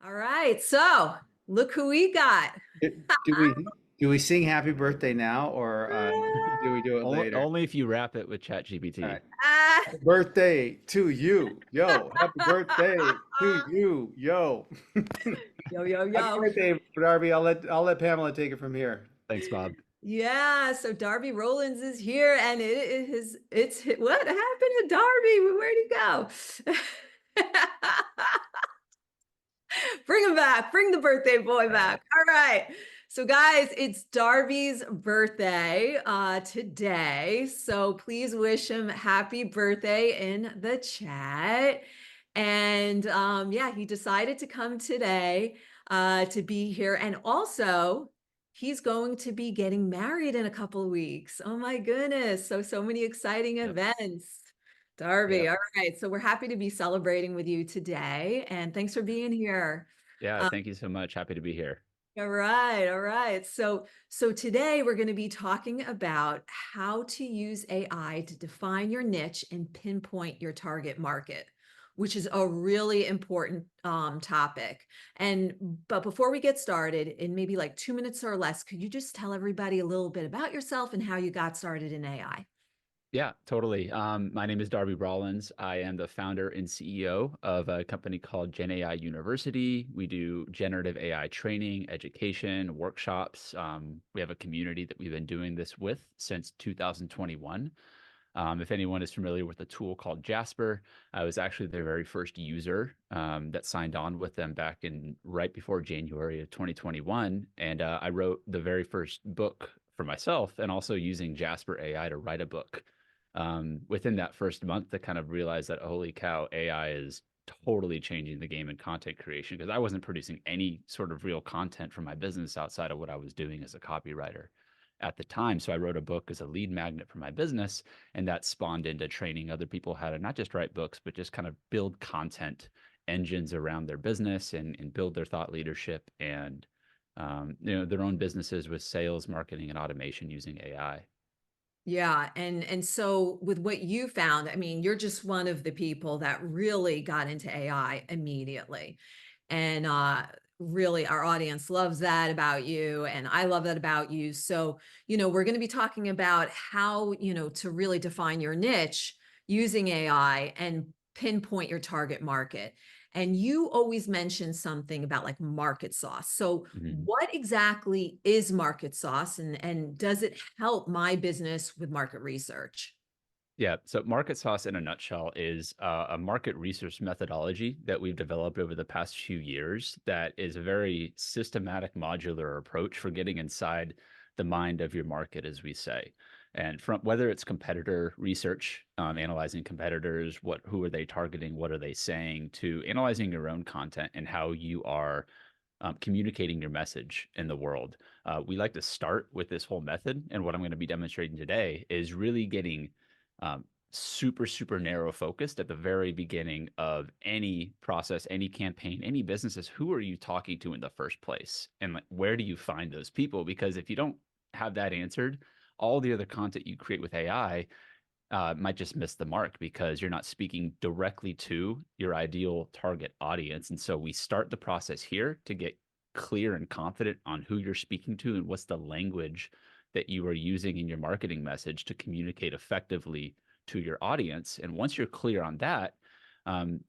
All right, so look who we got. Do we sing happy birthday now or do we do it later? Only if you wrap it with All ChatGPT. right. Ah, Happy birthday to you. Yo, happy birthday to you. Yo. yo, yo, Happy yo. birthday, Darby. I'll let Pamela take it from here. Thanks, Bob. Yeah, so Darby Rollins is here, and what happened to Darby? Where'd he go? Bring him back. Bring the birthday boy back. All right. So, guys, it's Darby's birthday today. So please wish him happy birthday in the chat. And yeah, he decided to come today to be here. And also, he's going to be getting married in a couple of weeks. Oh my goodness. So many exciting Yep. events. Darby, Yep. all right. So we're happy to be celebrating with you today. And thanks for being here. Yeah, thank you so much. Happy to be here. All right, all right. So today we're going to be talking about how to use AI to define your niche and pinpoint your target market, which is a really important topic. But before we get started, in maybe like 2 minutes or less, could you just tell everybody a little bit about yourself and how you got started in AI? Yeah, totally. My name is Darby Rollins. I am the founder and CEO of a company called Gen AI University. We do generative AI training, education, workshops. We have a community that we've been doing this with since 2021. If anyone is familiar with a tool called Jasper, I was actually their very first user that signed on with them back in right before January of 2021. And I wrote the very first book for myself and also using Jasper AI to write a book. Within that first month, I kind of realized that, holy cow, AI is totally changing the game in content creation because I wasn't producing any sort of real content for my business outside of what I was doing as a copywriter at the time. So I wrote a book as a lead magnet for my business, and that spawned into training other people how to not just write books, but just kind of build content engines around their business and build their thought leadership and their own businesses with sales, marketing, and automation using AI. Yeah, and so with what you found, I mean, you're just one of the people that really got into AI immediately. And really our audience loves that about you and I love that about you. So, we're going to be talking about how, to really define your niche using AI and pinpoint your target market. And you always mention something about like market sauce. So, Mhm. what exactly is market sauce and does it help my business with market research? Yeah. So market sauce in a nutshell is a market research methodology that we've developed over the past few years that is a very systematic modular approach for getting inside the mind of your market, as we say. And from whether it's competitor research, analyzing competitors, who are they targeting, what are they saying, to analyzing your own content and how you are communicating your message in the world. We like to start with this whole method. And what I'm going to be demonstrating today is really getting super narrow focused at the very beginning of any process, any campaign, any businesses. Who are you talking to in the first place? And like, where do you find those people? Because if you don't have that answered, all the other content you create with AI might just miss the mark because you're not speaking directly to your ideal target audience. And so we start the process here to get clear and confident on who you're speaking to and what's the language that you are using in your marketing message to communicate effectively to your audience. And once you're clear on that, um,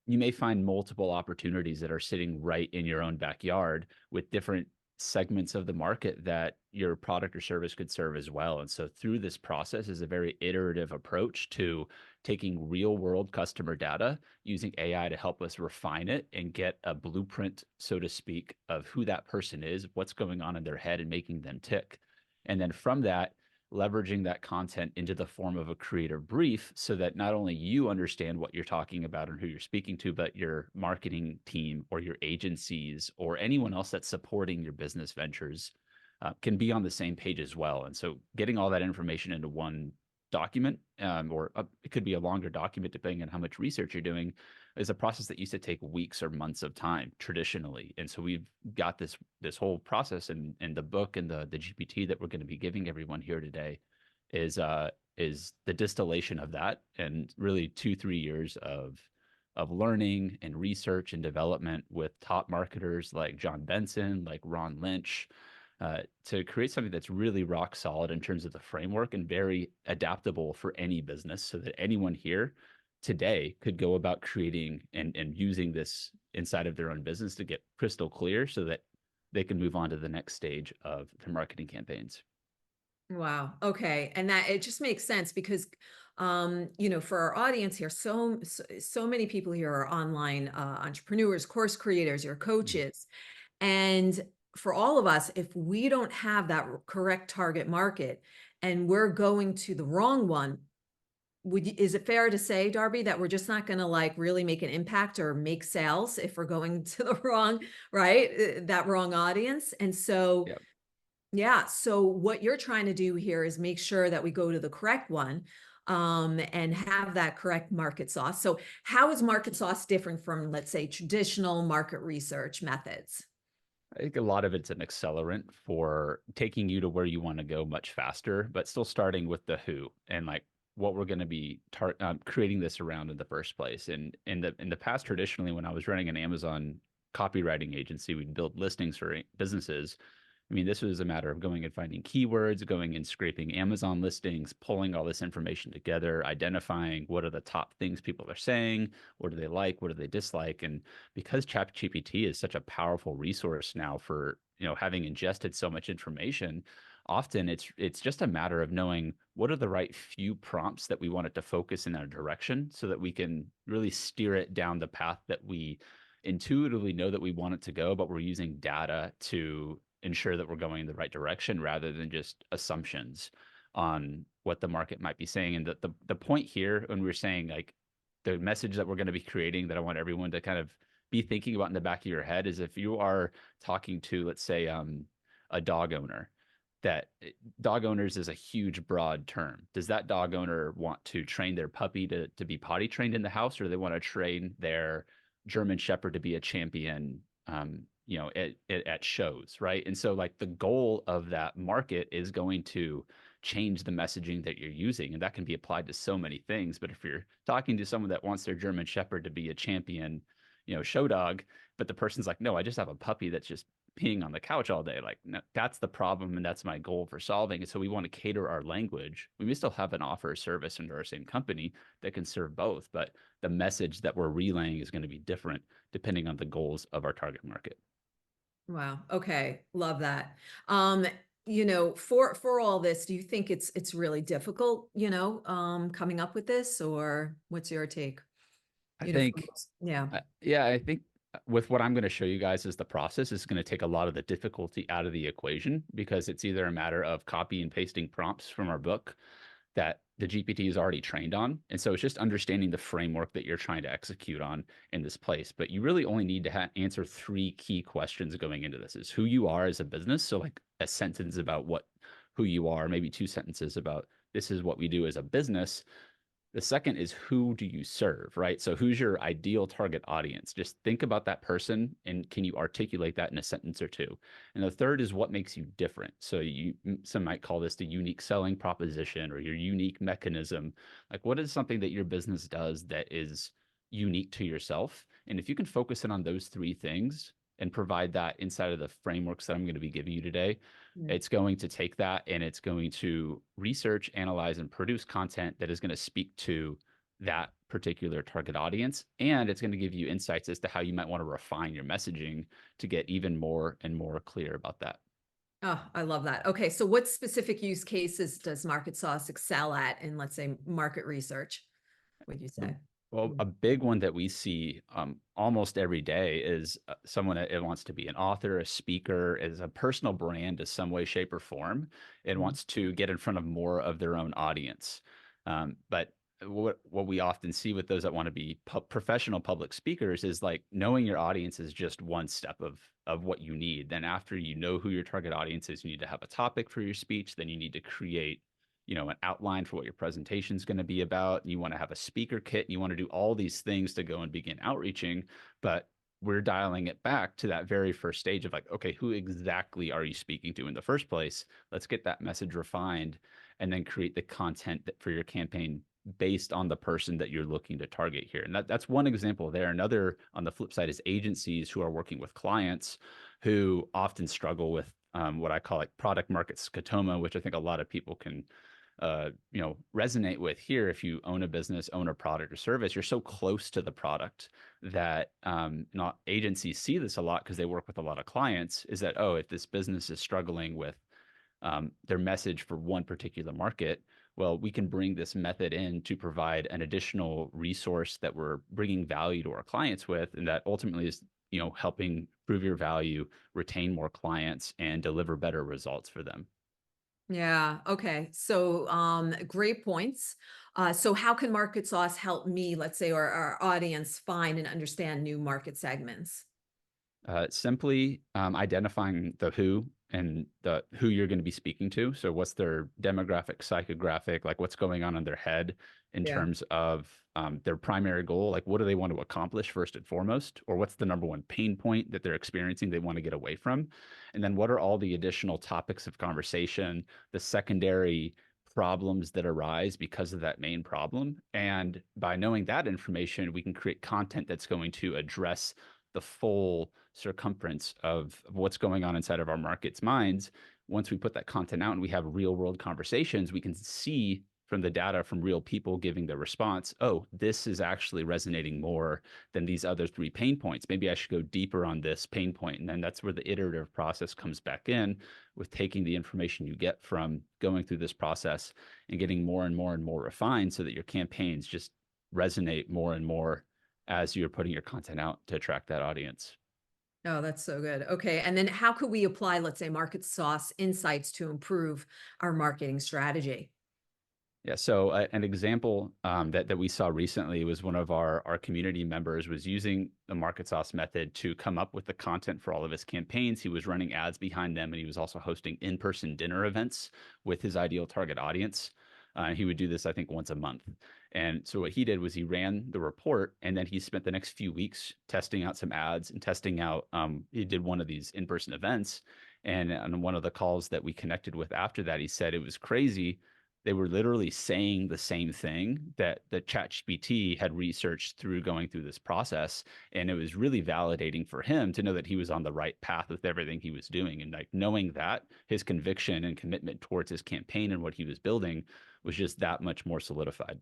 you may find multiple opportunities that are sitting right in your own backyard with different segments of the market that your product or service could serve as well. And so through this process is a very iterative approach to taking real world customer data, using AI to help us refine it and get a blueprint, so to speak, of who that person is, what's going on in their head and making them tick. And then from that, leveraging that content into the form of a creator brief so that not only you understand what you're talking about and who you're speaking to, but your marketing team or your agencies or anyone else that's supporting your business ventures can be on the same page as well. And so getting all that information into one document, it could be a longer document depending on how much research you're doing, is a process that used to take weeks or months of time traditionally. And so we've got this whole process and the book and the GPT that we're going to be giving everyone here today is the distillation of that and really 2-3 years of of learning and research and development with top marketers like John Benson, like Ron Lynch, to create something that's really rock solid in terms of the framework and very adaptable for any business, so that anyone here today could go about creating and using this inside of their own business to get crystal clear so that they can move on to the next stage of their marketing campaigns. Wow. Okay. And that it just makes sense because for our audience here, so many people here are online entrepreneurs, course creators, your Mhm. coaches. And for all of us, if we don't have that correct target market and we're going to the wrong one, is it fair to say, Darby, that we're just not going to like really make an impact or make sales if we're going to the wrong, right? That wrong audience. And so Yeah. yeah. So what you're trying to do here is make sure that we go to the correct one and have that correct market sauce. So how is market sauce different from, let's say, traditional market research methods? I think a lot of it's an accelerant for taking you to where you want to go much faster, but still starting with the who and like what we're going to be creating this around in the first place. And in the past, traditionally, when I was running an Amazon copywriting agency, we'd build listings for businesses. I mean, this was a matter of going and finding keywords, going and scraping Amazon listings, pulling all this information together, identifying what are the top things people are saying, what do they like, what do they dislike, and because ChatGPT is such a powerful resource now for having ingested so much information, often it's just a matter of knowing what are the right few prompts that we want it to focus in our direction, so that we can really steer it down the path that we intuitively know that we want it to go, but we're using data to ensure that we're going in the right direction rather than just assumptions on what the market might be saying. And the point here when we're saying like the message that we're going to be creating that I want everyone to kind of be thinking about in the back of your head is, if you are talking to, let's say, a dog owner, that dog owners is a huge broad term. Does that dog owner want to train their puppy to be potty trained in the house, or do they want to train their German Shepherd to be a champion, at shows, right? And so, like, the goal of that market is going to change the messaging that you're using, and that can be applied to so many things. But if you're talking to someone that wants their German Shepherd to be a champion, show dog, but the person's like, no, I just have a puppy that's just peeing on the couch all day. Like, no, that's the problem, and that's my goal for solving it. So we want to cater our language. We may still have an offer or service under our same company that can serve both, but the message that we're relaying is going to be different depending on the goals of our target market. Wow. Okay. Love that. For all this, do you think it's really difficult, coming up with this, or what's your take? I For think, yeah. yeah, I think with what I'm going to show you guys is the process is going to take a lot of the difficulty out of the equation, because it's either a matter of copy and pasting prompts from our book that the GPT is already trained on. And so it's just understanding the framework that you're trying to execute on in this place. But you really only need to answer three key questions going into this: is who you are as a business. So like a sentence about who you are, maybe two sentences about this is what we do as a business. The second is, who do you serve, right? So who's your ideal target audience? Just think about that person and can you articulate that in a sentence or two? And the third is, what makes you different? So some might call this the unique selling proposition or your unique mechanism. Like, what is something that your business does that is unique to yourself? And if you can focus in on those three things and provide that inside of the frameworks that I'm going to be giving you today, Mm. it's going to take that and it's going to research, analyze, and produce content that is going to speak to that particular target audience. And it's going to give you insights as to how you might want to refine your messaging to get even more and more clear about that. Oh, I love that. Okay. So what specific use cases does Market Sauce excel at in, let's say, market research, would you The say? Well, a big one that we see almost every day is someone that wants to be an author, a speaker, as a personal brand in some way, shape, or form, and Mm. wants to get in front of more of their own audience. But what we often see with those that want to be professional public speakers is, like, knowing your audience is just one step of what you need. Then after you know who your target audience is, you need to have a topic for your speech. Then you need to create an outline for what your presentation is going to be about. You want to have a speaker kit. You want to do all these things to go and begin outreaching. But we're dialing it back to that very first stage of, like, okay, who exactly are you speaking to in the first place? Let's get that message refined and then create the content for your campaign based on the person that you're looking to target here. And that's one example there. Another on the flip side is agencies who are working with clients who often struggle with what I call like product market scotoma, which I think a lot of people can resonate with here. If you own a business, own a product or service, you're so close to the product that not agencies see this a lot because they work with a lot of clients, is that, oh, if this business is struggling with their message for one particular market, well, we can bring this method in to provide an additional resource that we're bringing value to our clients with, and that ultimately is helping prove your value, retain more clients, and deliver better results for them. Yeah. Okay. So, great points. So how can market sauce help me, let's say, or our audience find and understand new market segments? Simply identifying the who and the who you're going to be speaking to. So what's their demographic, psychographic, like what's going on in their head in Yeah. terms of their primary goal, like what do they want to accomplish first and foremost, or what's the number one pain point that they're experiencing they want to get away from, and then what are all the additional topics of conversation, the secondary problems that arise because of that main problem. And by knowing that information, we can create content that's going to address the full circumference of what's going on inside of our markets' minds. Once we put that content out and we have real world conversations, we can see from the data from real people giving the response, oh, this is actually resonating more than these other three pain points. Maybe I should go deeper on this pain point. And then that's where the iterative process comes back in, with taking the information you get from going through this process and getting more and more and more refined so that your campaigns just resonate more and more as you're putting your content out to attract that audience. Oh, that's so good. Okay. And then how could we apply, let's say, market sauce insights to improve our marketing strategy? Yeah. So an example that we saw recently was one of our community members was using the market sauce method to come up with the content for all of his campaigns. He was running ads behind them, and he was also hosting in-person dinner events with his ideal target audience. He would do this, I think, once a month. And so what he did was he ran the report, and then he spent the next few weeks testing out some ads and testing out. He did one of these in-person events, and on one of the calls that we connected with after that, he said it was crazy. They were literally saying the same thing that the ChatGPT had researched through going through this process. And it was really validating for him to know that he was on the right path with everything he was doing. And like knowing that, his conviction and commitment towards his campaign and what he was building was just that much more solidified.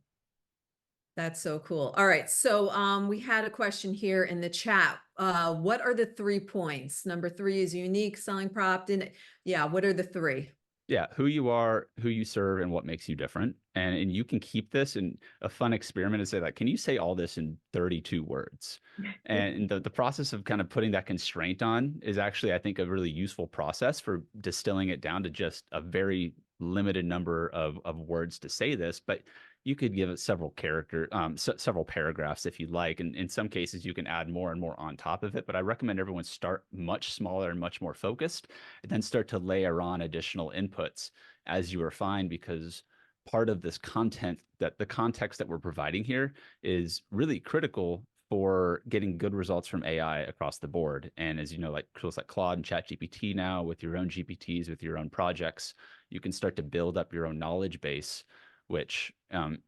That's so cool. All right. So we had a question here in the chat. What are the 3 points? Number 3 is unique selling prop. And yeah, what are the 3? Yeah, who you are, who you serve, and what makes you different. And you can keep this in a fun experiment and say, like, can you say all this in 32 words? And the process of kind of putting that constraint on is actually, I think, a really useful process for distilling it down to just a very limited number of words to say this. But you could give it several paragraphs if you'd like. And in some cases, you can add more and more on top of it. But I recommend everyone start much smaller and much more focused, and then start to layer on additional inputs as you refine, because part of this content, that the context that we're providing here, is really critical for getting good results from AI across the board. And as you know, like tools like Claude and ChatGPT now, with your own GPTs, with your own projects, you can start to build up your own knowledge base, which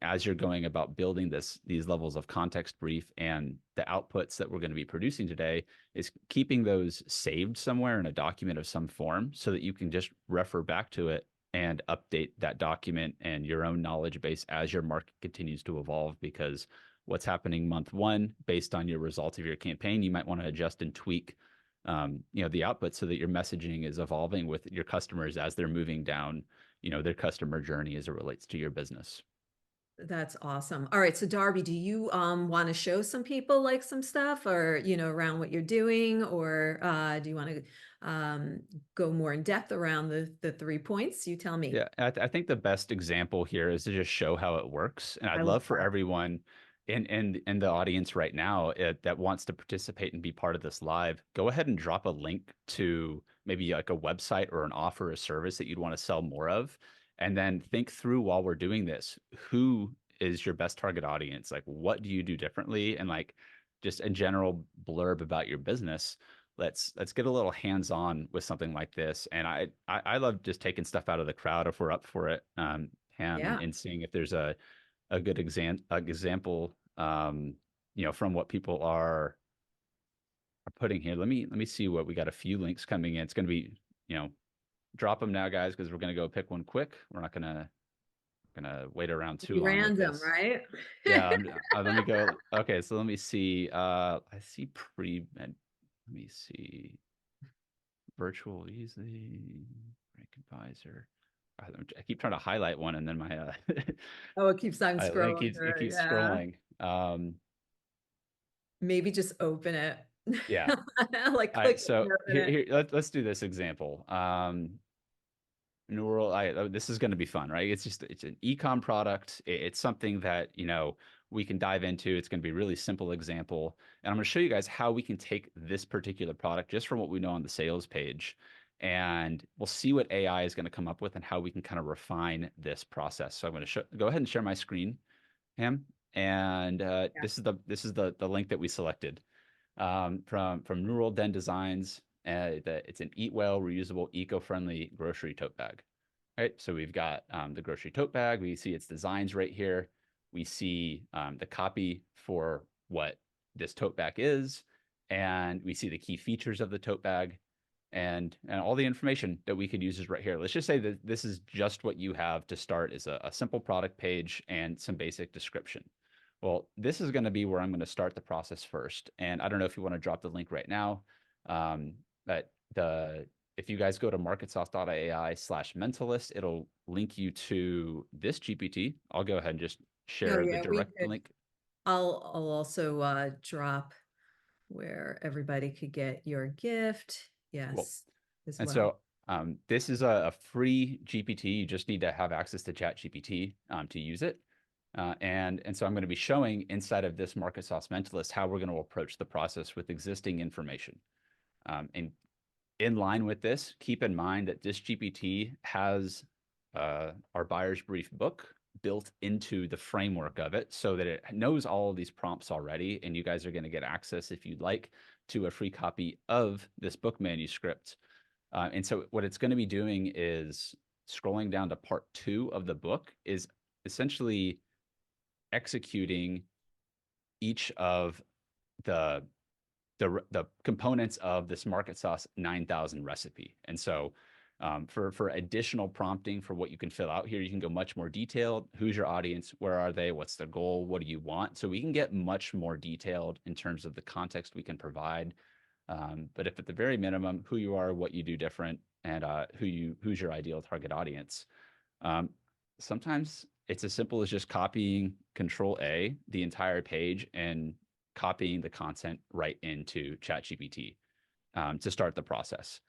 as you're going about building these levels of context brief and the outputs that we're going to be producing today, is keeping those saved somewhere in a document of some form so that you can just refer back to it and update that document and your own knowledge base as your market continues to evolve. Because what's happening month one, based on your results of your campaign, you might want to adjust and tweak the output so that your messaging is evolving with your customers as they're moving down their customer journey as it relates to your business. That's awesome. All right. So Darby, do you want to show some people like some stuff or, around what you're doing, or do you want to go more in depth around the 3 points? You tell me. Yeah, I think the best example here is to just show how it works. And I I'd love love for that. everyone in the audience right now that wants to participate and be part of this live, go ahead and drop a link to maybe like a website or an offer or service that you'd want to sell more of. And then think through, while we're doing this, who is your best target audience? Like, what do you do differently? And like just a general blurb about your business. Let's get a little hands-on with something like this. And I love just taking stuff out of the crowd if we're up for it, Pam, Yeah. and seeing if there's a a good example, from what people are putting here. Let me see what we got. A few links coming in. It's going to be, drop them now, guys, because we're going to go pick one quick. We're not gonna wait around too Be long with random, this. right? Yeah, let me go. Okay, so let me see. I see let me see. Virtual easy break advisor. I keep trying to highlight one, and then my Oh, it keeps on my link scrolling keeps it through. keeps Yeah. scrolling. Maybe just open it. Yeah. Like All right. click it So and open here, it. let's do this example. Neural, this is going to be fun, right? It's an ecom product. It's something that we can dive into. It's going to be a really simple example, and I'm going to show you guys how we can take this particular product just from what we know on the sales page, and we'll see what AI is going to come up with and how we can kind of refine this process. So I'm going to go ahead and share my screen, Pam, and Yeah. this is the link that we selected from Neural Den Designs. It's an eat well, reusable, eco-friendly grocery tote bag. All right, so we've got the grocery tote bag. We see its designs right here. We see the copy for what this tote bag is, and we see the key features of the tote bag, and all the information that we could use is right here. Let's just say that this is just what you have to start is a simple product page and some basic description. Well, this is going to be where I'm going to start the process first. And I don't know if you want to drop the link right now, but if you guys go to marketsoft.ai/mentalist, it'll link you to this GPT. I'll go ahead and just Oh share the yeah, we direct could. link. I'll also drop where everybody could get your gift. Cool. Yes, as And well. so this is a free GPT. You just need to have access to ChatGPT to use it. And so I'm going to be showing inside of this Market Sauce Mentalist how we're going to approach the process with existing information. And in line with this, keep in mind that this GPT has our buyer's brief book built into the framework of it so that it knows all of these prompts already. And you guys are going to get access, if you'd like, to a free copy of this book manuscript. And so what it's going to be doing is scrolling down to part 2 of the book is essentially executing each of the the components of this Market Sauce 9000 recipe. And so for additional prompting for what you can fill out here, you can go much more detailed. Who's your audience? Where are they? What's their goal? What do you want? So we can get much more detailed in terms of the context we can provide. But if at the very minimum, who you are, what you do different, and who's your ideal target audience. Sometimes it's as simple as just copying Control A, the entire page, and copying the content right into ChatGPT to start the process.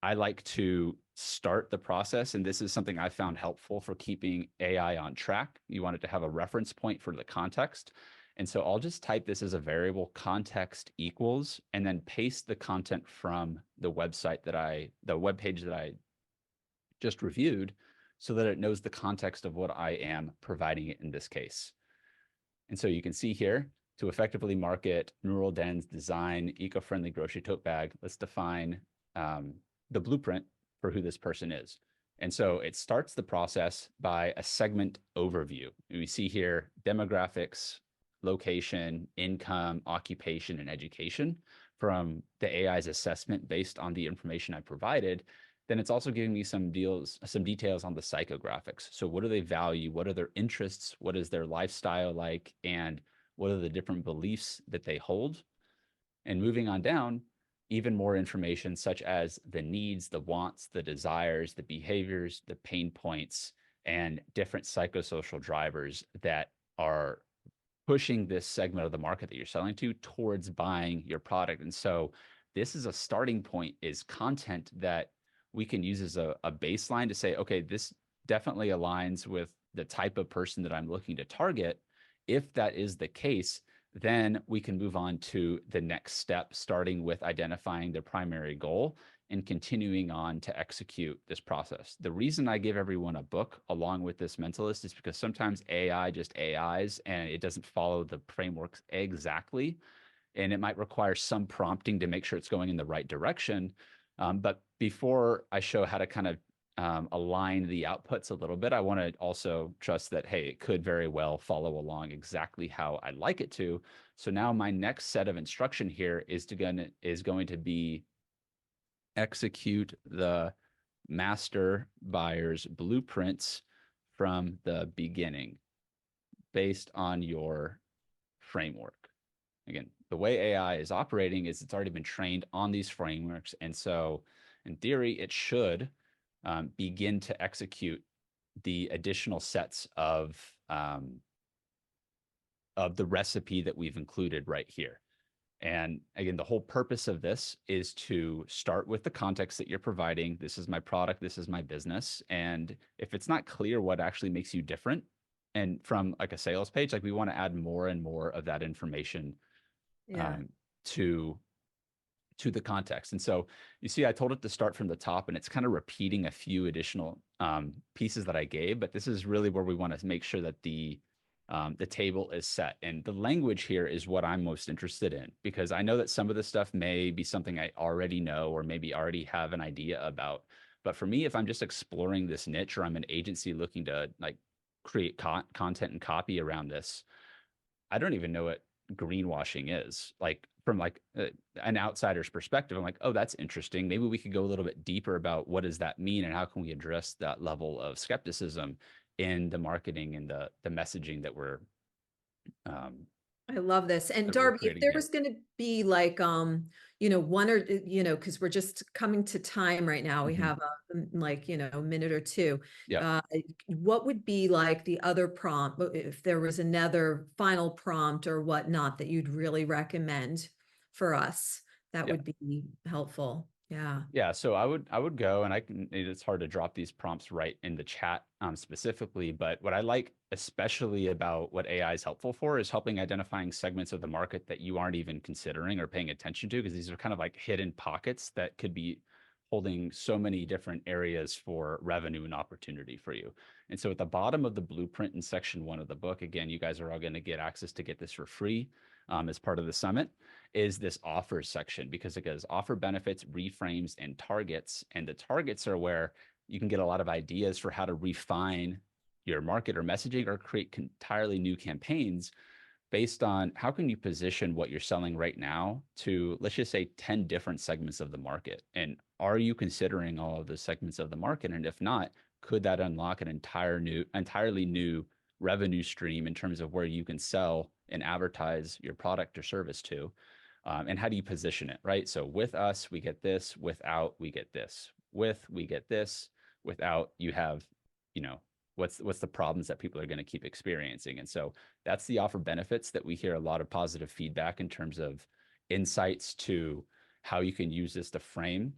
I like to start the process, and this is something I found helpful for keeping AI on track. You want it to have a reference point for the context. And so I'll just type this as a variable context equals, and then paste the content from the web page that I just reviewed so that it knows the context of what I am providing it in this case. And so you can see here, to effectively market Neural Den's design eco-friendly grocery tote bag, let's define the blueprint for who this person is. And so it starts the process by a segment overview. And we see here demographics, location, income, occupation, and education from the AI's assessment based on the information I provided. Then it's also giving me some details on the psychographics. So what do they value? What are their interests? What is their lifestyle like? And what are the different beliefs that they hold? And moving on down, even more information such as the needs, the wants, the desires, the behaviors, the pain points, and different psychosocial drivers that are pushing this segment of the market that you're selling to towards buying your product. And so this is a starting point, is content that we can use as a baseline to say, okay, this definitely aligns with the type of person that I'm looking to target. If that is the case, then we can move on to the next step, starting with identifying their primary goal and continuing on to execute this process. The reason I give everyone a book along with this mentalist is because sometimes AI just AIs and it doesn't follow the frameworks exactly. And it might require some prompting to make sure it's going in the right direction. But before I show how to kind of align the outputs a little bit. I want to also trust that, hey, it could very well follow along exactly how I'd like it to. So now my next set of instruction here is going to be execute the master buyer's blueprints from the beginning based on your framework. Again, the way AI is operating is it's already been trained on these frameworks. And so in theory, it should begin to execute the additional sets of the recipe that we've included right here. And again, the whole purpose of this is to start with the context that you're providing. This is my product, this is my business. And if it's not clear what actually makes you different, and from like a sales page, like we want to add more and more of that information Yeah. to the context. And so you see, I told it to start from the top, and it's kind of repeating a few additional pieces that I gave, but this is really where we want to make sure that the table is set. And the language here is what I'm most interested in, because I know that some of this stuff may be something I already know or maybe already have an idea about. But for me, if I'm just exploring this niche, or I'm an agency looking to like create content and copy around this, I don't even know what greenwashing is. Like from like an outsider's perspective, I'm like, oh, that's interesting. Maybe we could go a little bit deeper about what does that mean and how can we address that level of skepticism in the marketing and the messaging that we're I love this. And Darby, if creating there here. was going to be like, one or, because we're just coming to time right now, we Mm-hmm. have like, a minute or two. Yeah. What would be like the other prompt, if there was another final prompt or whatnot that you'd really recommend for us? That Yeah. would be helpful. Yeah. Yeah, so I would go, and it's hard to drop these prompts right in the chat specifically, but what I like especially about what AI is helpful for is helping identifying segments of the market that you aren't even considering or paying attention to, because these are kind of like hidden pockets that could be holding so many different areas for revenue and opportunity for you. And so at the bottom of the blueprint in section 1 of the book, again, you guys are all going to get access to get this for free as part of the summit, is this offers section, because it goes offer benefits, reframes, and targets. And the targets are where you can get a lot of ideas for how to refine your market or messaging or create entirely new campaigns based on how can you position what you're selling right now to, let's just say, 10 different segments of the market. And are you considering all of the segments of the market? And if not, could that unlock an entirely new revenue stream in terms of where you can sell and advertise your product or service to? And how do you position it, right? So with us, we get this. Without, we get this. With, we get this. Without, you have, what's the problems that people are going to keep experiencing. And so that's the offer benefits that we hear a lot of positive feedback in terms of insights to how you can use this to frame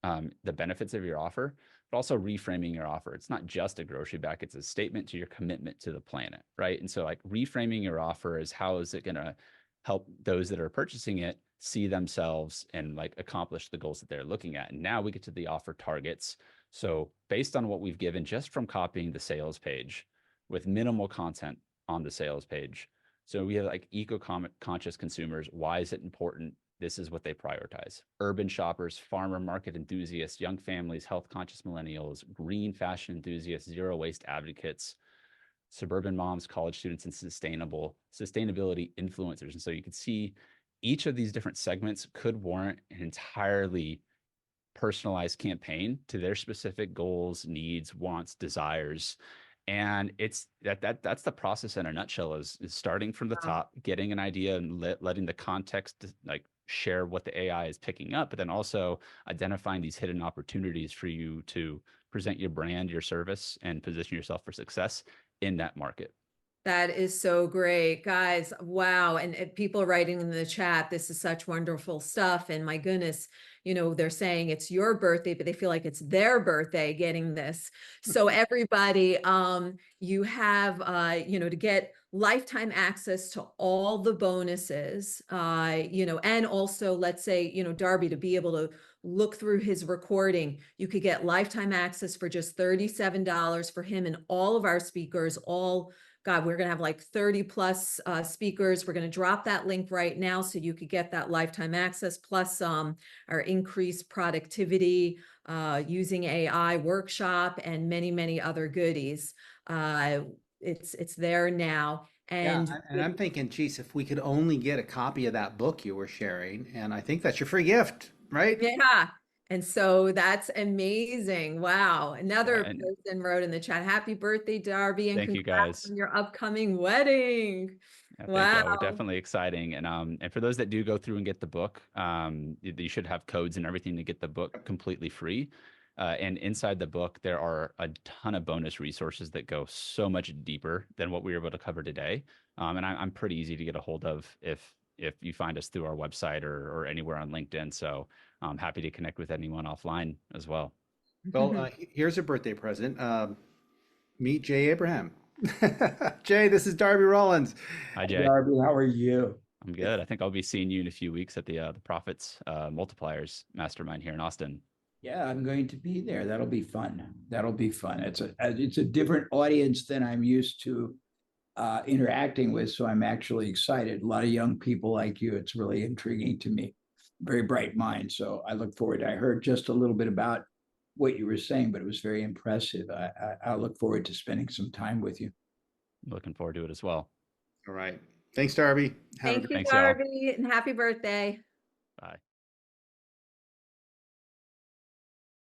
the benefits of your offer, but also reframing your offer. It's not just a grocery bag, it's a statement to your commitment to the planet, right? And so like reframing your offer is how is it going to help those that are purchasing it see themselves and like accomplish the goals that they're looking at. And now we get to the offer targets. So based on what we've given just from copying the sales page with minimal content on the sales page. So we have like eco-conscious consumers. Why is it important? This is what they prioritize. Urban shoppers, farmer market enthusiasts, young families, health conscious millennials, green fashion enthusiasts, zero waste advocates, suburban moms, college students, and sustainability influencers. And so you can see each of these different segments could warrant an entirely personalized campaign to their specific goals, needs, wants, desires. And it's that's the process in a nutshell, is starting from the top, getting an idea and letting the context like share what the AI is picking up, but then also identifying these hidden opportunities for you to present your brand, your service, and position yourself for success in that market. That is so great, guys. Wow. And people writing in the chat, this is such wonderful stuff. And my goodness, they're saying it's your birthday, but they feel like it's their birthday getting this. So everybody, you have, to get lifetime access to all the bonuses, and also let's say, Darby, to be able to look through his recording, you could get lifetime access for just $37 for him and all of our speakers, all God, we're going to have like 30 plus speakers. We're going to drop that link right now so you could get that lifetime access plus our increased productivity using AI workshop and many, many other goodies. It's there now. Yeah, And and I'm thinking, geez, if we could only get a copy of that book you were sharing, and I think that's your free gift, right? yeah. And so that's amazing. Wow. Yeah, Another and person wrote in the chat, happy birthday, Darby, and thank you congrats guys. on your upcoming wedding. Yeah, thank you. Wow. We're definitely exciting. And for those that do go through and get the book, you should have codes and everything to get the book completely free. And inside the book, there are a ton of bonus resources that go so much deeper than what we were able to cover today. And I'm pretty easy to get a hold of if you find us through our website or anywhere on LinkedIn. So I'm happy to connect with anyone offline as well. Well, here's a birthday present. Meet Jay Abraham. Jay, this is Darby Rollins. Hi, Jay. Darby, how are you? I'm good. I think I'll be seeing you in a few weeks at the Profits Multipliers Mastermind here in Austin. Yeah, I'm going to be there. That'll be fun. That'll be fun. It's a different audience than I'm used to interacting with, so I'm actually excited. A lot of young people like you. It's really intriguing to me. Very bright mind. So I look forward. I heard just a little bit about what you were saying, but it was very impressive. I look forward to spending some time with you. I'm looking forward to it as well. All right. Thanks, Darby. Thank you, Thanks, y'all. Darby, and happy birthday. Bye.